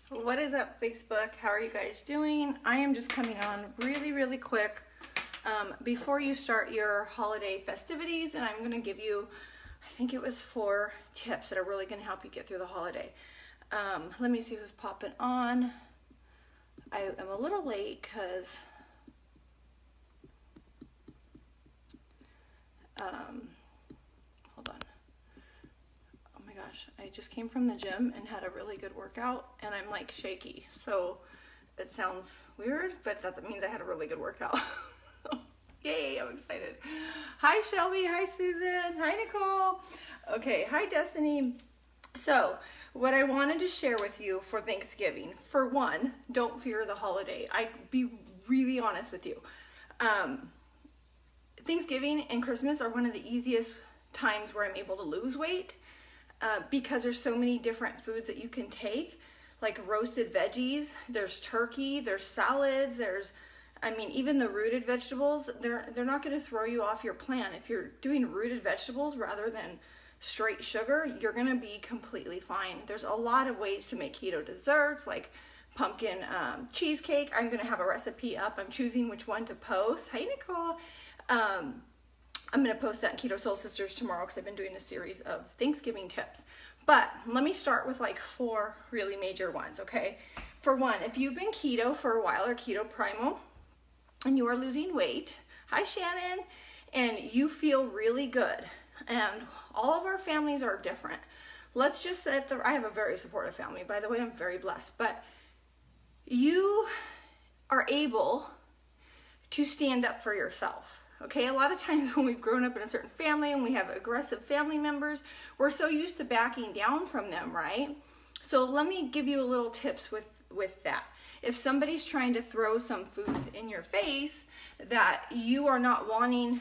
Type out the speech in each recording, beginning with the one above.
What is up, Facebook? How are you guys doing? I am just coming on really quick before you start your holiday festivities, and I'm going to give you, I think it was 4 tips that are really going to help you get through the holiday. Let me see who's popping on. I am a little late because hold on. Oh my gosh, I just came from the gym and had a really good workout, and I'm like shaky, so it sounds weird, but that means I had a really good workout. Yay, I'm excited. Hi Shelby, hi Susan, hi Nicole. Okay, hi Destiny. So what I wanted to share with you for Thanksgiving, for one, don't fear the holiday. I be really honest with you. Thanksgiving and Christmas are one of the easiest times where I'm able to lose weight because there's so many different foods that you can take, like roasted veggies, there's turkey, there's salads, even the rooted vegetables, they're not going to throw you off your plan. If you're doing rooted vegetables rather than straight sugar, you're going to be completely fine. There's a lot of ways to make keto desserts, like pumpkin cheesecake. I'm going to have a recipe up. I'm choosing which one to post. Hi, Nicole. I'm going to post that in Keto Soul Sisters tomorrow because I've been doing a series of Thanksgiving tips. But let me start with like 4 really major ones, okay? For one, if you've been keto for a while or Keto Primal and you are losing weight, hi Shannon, and you feel really good, and all of our families are different. Let's just say I have a very supportive family, by the way, I'm very blessed, but you are able to stand up for yourself. Okay, a lot of times when we've grown up in a certain family and we have aggressive family members, we're so used to backing down from them, right? So let me give you a little tips with that. If somebody's trying to throw some foods in your face that you are not wanting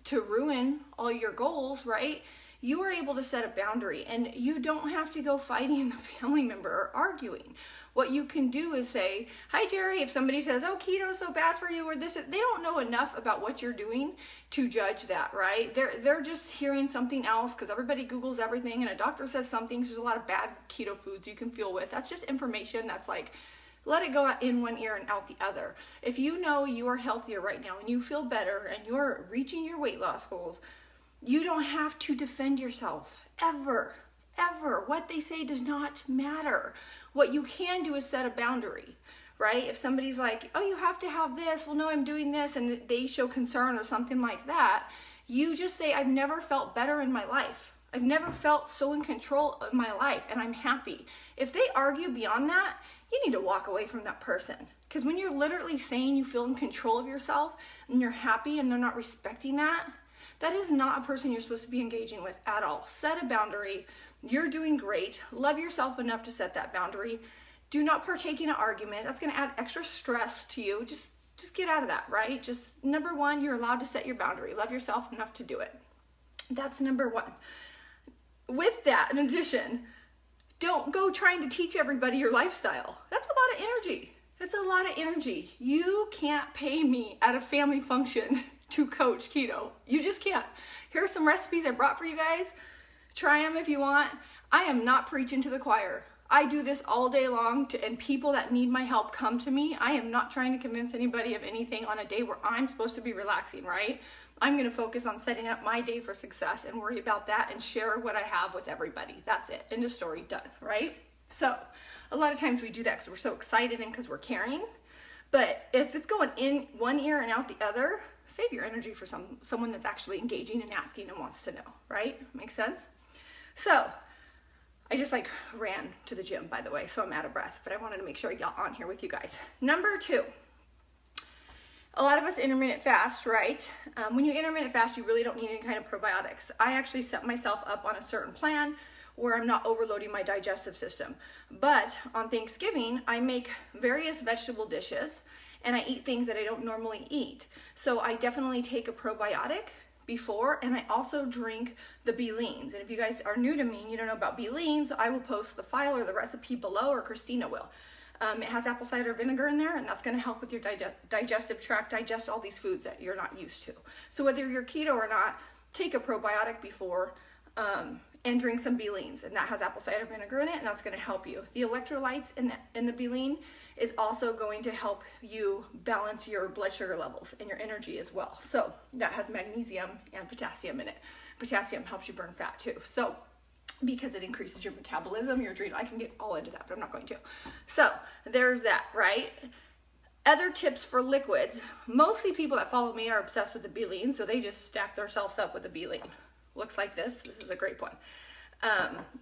to ruin all your goals, right? You are able to set a boundary, and you don't have to go fighting the family member or arguing. What you can do is say, hi Jerry, if somebody says, oh, keto's so bad for you, or this, they don't know enough about what you're doing to judge that, right? They're just hearing something else because everybody Googles everything and a doctor says something, so there's a lot of bad keto foods you can feel with. That's just information that's like, let it go in one ear and out the other. If you know you are healthier right now and you feel better and you're reaching your weight loss goals, you don't have to defend yourself, ever. What they say does not matter. What you can do is set a boundary, right? If somebody's like, oh, you have to have this, well, no, I'm doing this, and they show concern or something like that, you just say, I've never felt better in my life. I've never felt so in control of my life, and I'm happy. If they argue beyond that, you need to walk away from that person. Because when you're literally saying you feel in control of yourself and you're happy and they're not respecting that, that is not a person you're supposed to be engaging with at all. Set a boundary. You're doing great. Love yourself enough to set that boundary. Do not partake in an argument. That's going to add extra stress to you. Just get out of that, right? Just number 1, you're allowed to set your boundary. Love yourself enough to do it. That's number 1. With that, in addition, don't go trying to teach everybody your lifestyle. That's a lot of energy. It's a lot of energy. You can't pay me at a family function to coach keto. You just can't. Here are some recipes I brought for you guys. Try them if you want. I am not preaching to the choir. I do this all day long, and people that need my help come to me. I am not trying to convince anybody of anything on a day where I'm supposed to be relaxing, right? I'm going to focus on setting up my day for success and worry about that and share what I have with everybody. That's it. End of story, done, right? So a lot of times we do that because we're so excited and because we're caring. But if it's going in one ear and out the other, save your energy for someone that's actually engaging and asking and wants to know, right? Makes sense? So I just ran to the gym, by the way, so I'm out of breath, but I wanted to make sure I got on here with you guys. Number 2, a lot of us intermittent fast, right? When you intermittent fast, you really don't need any kind of probiotics. I actually set myself up on a certain plan where I'm not overloading my digestive system. But on Thanksgiving, I make various vegetable dishes and I eat things that I don't normally eat. So I definitely take a probiotic before, and I also drink the B-leans. And if you guys are new to me and you don't know about B-leans, I will post the file or the recipe below, or Christina will. It has apple cider vinegar in there, and that's going to help with your digestive tract digest all these foods that you're not used to. So whether you're keto or not, take a probiotic before, and drink some B-leans, and that has apple cider vinegar in it, and that's going to help you. The electrolytes in the B-lean is also going to help you balance your blood sugar levels and your energy as well. So that has magnesium and potassium in it. Potassium helps you burn fat too. So because it increases your metabolism, your adrenal, I can get all into that, but I'm not going to. So there's that, right? Other tips for liquids. Mostly people that follow me are obsessed with the B-lean, so they just stack themselves up with the B-lean. Looks like this. This is a grape one.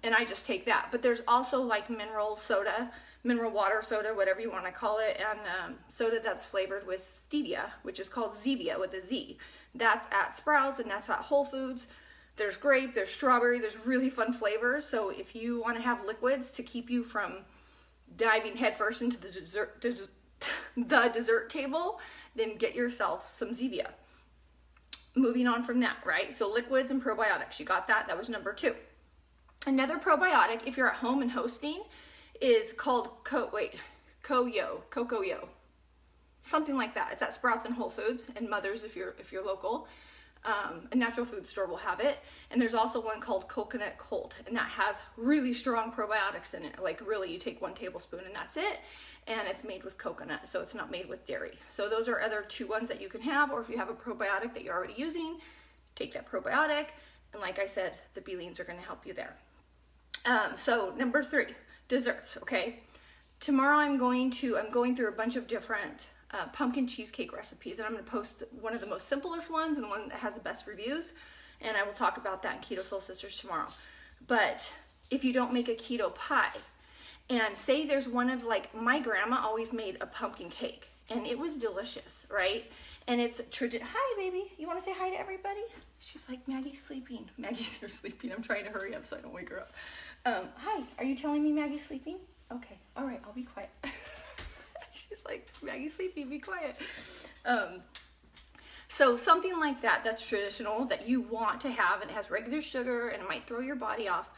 And I just take that. But there's also like mineral soda, mineral water soda, whatever you want to call it, and soda that's flavored with stevia, which is called Zevia with a Z. That's at Sprouts and that's at Whole Foods. There's grape, there's strawberry, there's really fun flavors. So if you want to have liquids to keep you from diving headfirst into the dessert table, then get yourself some Zevia. Moving on from that, right? So liquids and probiotics, you got that? That was number 2. Another probiotic, if you're at home and hosting, is called Coco-Yo, something like that. It's at Sprouts and Whole Foods and Mother's if you're local. A natural food store will have it. And there's also one called Coconut Cold, and that has really strong probiotics in it. Like really, you take 1 tablespoon and that's it. And it's made with coconut, so it's not made with dairy. So those are other 2 ones that you can have, or if you have a probiotic that you're already using, take that probiotic. And like I said, the B-leans are gonna help you there. So number 3, desserts, okay? Tomorrow I'm going through a bunch of different pumpkin cheesecake recipes, and I'm gonna post one of the most simplest ones and the one that has the best reviews, and I will talk about that in Keto Soul Sisters tomorrow. But if you don't make a keto pie, and say there's one of, like, my grandma always made a pumpkin cake, and it was delicious, right? And it's hi, baby. You want to say hi to everybody? She's like, Maggie's sleeping. Maggie's here sleeping. I'm trying to hurry up so I don't wake her up. Hi, are you telling me Maggie's sleeping? Okay, all right, I'll be quiet. She's like, Maggie's sleeping, be quiet. So something like that, that's traditional, that you want to have, and it has regular sugar, and it might throw your body off.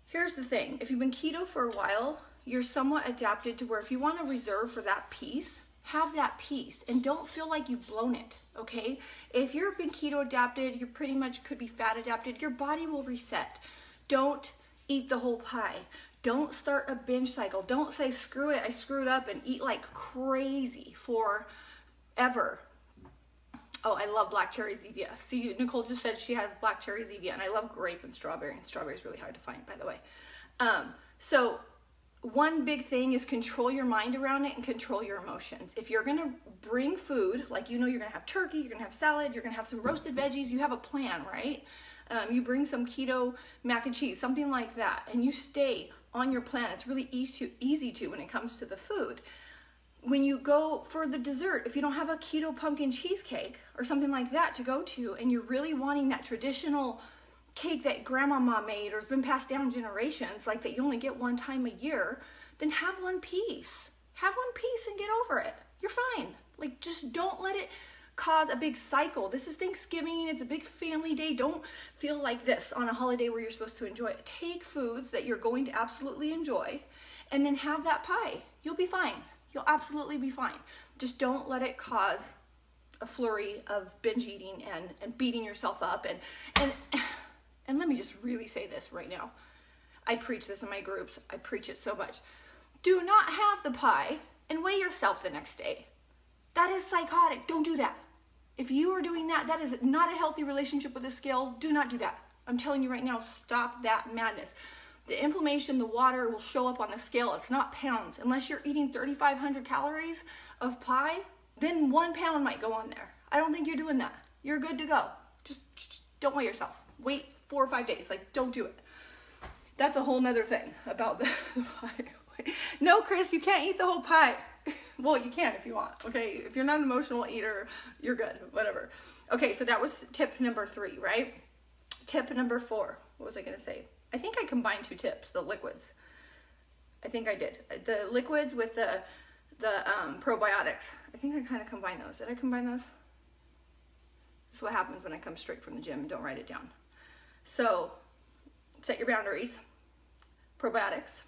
Here's the thing, if you've been keto for a while, you're somewhat adapted to where if you want to reserve for that piece, have that piece and don't feel like you've blown it, okay? If you've been keto adapted, you pretty much could be fat adapted, your body will reset. Don't eat the whole pie. Don't start a binge cycle. Don't say, screw it, I screwed up, and eat like crazy forever. Oh, I love black cherry Zevia. See, Nicole just said she has black cherry Zevia, and I love grape and strawberry is really hard to find, by the way. So one big thing is control your mind around it and control your emotions. If you're gonna bring food, like you're gonna have turkey, you're gonna have salad, you're gonna have some roasted veggies, you have a plan, right? You bring some keto mac and cheese, something like that, and you stay on your plan. It's really easy to when it comes to the food. When you go for the dessert, if you don't have a keto pumpkin cheesecake or something like that to go to, and you're really wanting that traditional cake that grandmama made or has been passed down generations, like that you only get 1 time a year, then have 1 piece. Have 1 piece and get over it. You're fine. Like, just don't let it cause a big cycle. This is Thanksgiving. It's a big family day. Don't feel like this on a holiday where you're supposed to enjoy it. Take foods that you're going to absolutely enjoy and then have that pie. You'll be fine. You'll absolutely be fine. Just don't let it cause a flurry of binge eating and beating yourself up. And let me just really say this right now. I preach this in my groups. I preach it so much. Do not have the pie and weigh yourself the next day. That is psychotic. Don't do that. If you are doing that, that is not a healthy relationship with the scale. Do not do that. I'm telling you right now, stop that madness. The inflammation, the water will show up on the scale. It's not pounds. Unless you're eating 3,500 calories of pie, then 1 pound might go on there. I don't think you're doing that. You're good to go. Just don't weigh yourself. Wait 4 or 5 days. Like, don't do it. That's a whole nother thing about the pie. No, Chris, you can't eat the whole pie. Well, you can if you want, okay? If you're not an emotional eater, you're good, whatever. Okay, so that was tip number 3, right? Tip number 4, what was I gonna say? I think I combined 2 tips, the liquids. I think I did. The liquids with the probiotics. I think I kind of combined those. Did I combine those? This is what happens when I come straight from the gym and don't write it down. So, set your boundaries. Probiotics.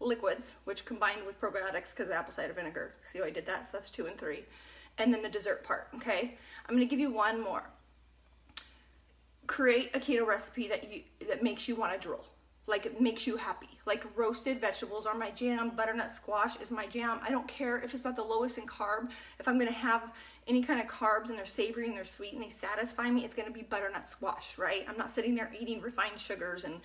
Liquids, which combined with probiotics because of apple cider vinegar. See how I did that? So that's 2 and 3. And then the dessert part, okay? I'm going to give you one more. create a keto recipe that makes you want to drool. Like, it makes you happy. Like, roasted vegetables are my jam. Butternut squash is my jam. I don't care if it's not the lowest in carb. If I'm going to have any kind of carbs and they're savory and they're sweet and they satisfy me, it's going to be butternut squash, right? I'm not sitting there eating refined sugars and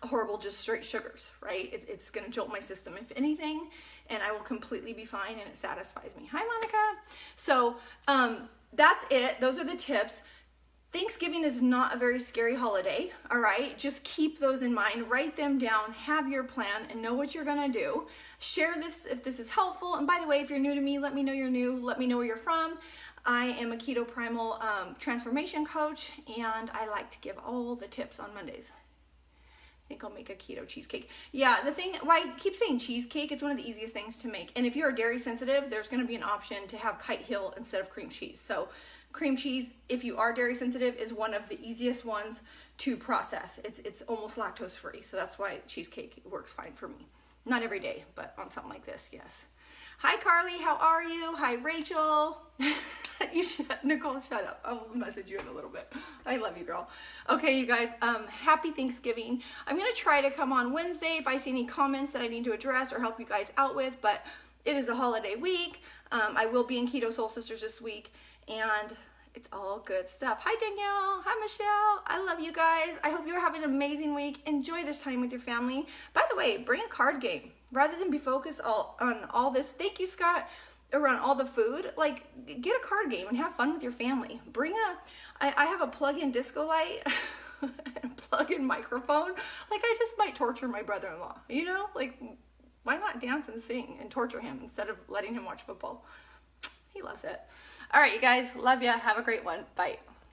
horrible just straight sugars, right? It's going to jolt my system, if anything, and I will completely be fine and it satisfies me. Hi, Monica. So that's it. Those are the tips. Thanksgiving is not a very scary holiday, all right? Just keep those in mind, write them down, have your plan, and know what you're gonna do. Share this if this is helpful. And by the way, if you're new to me, let me know you're new, let me know where you're from. I am a Keto Primal transformation coach, and I like to give all the tips on Mondays. I think I'll make a keto cheesecake. Yeah, the thing, why I keep saying cheesecake, it's one of the easiest things to make. And if you're dairy sensitive, there's gonna be an option to have Kite Hill instead of cream cheese. So cream cheese, if you are dairy sensitive, is one of the easiest ones to process. It's almost lactose free, so that's why cheesecake works fine for me. Not every day, but on something like this, yes. Hi Carly, how are you? Hi Rachel. Nicole, shut up. I'll message you in a little bit. I love you, girl. Okay, you guys, happy Thanksgiving. I'm gonna try to come on Wednesday if I see any comments that I need to address or help you guys out with, but it is a holiday week. I will be in Keto Soul Sisters this week, and it's all good stuff. Hi Danielle, hi Michelle, I love you guys. I hope you're having an amazing week. Enjoy this time with your family. By the way, bring a card game. Rather than be focused on all this, thank you Scott, around all the food, like get a card game and have fun with your family. I have a plug-in disco light, and a plug-in microphone. Like, I just might torture my brother-in-law, you know? Like, why not dance and sing and torture him instead of letting him watch football? He loves it. All right, you guys, love ya. Have a great one. Bye.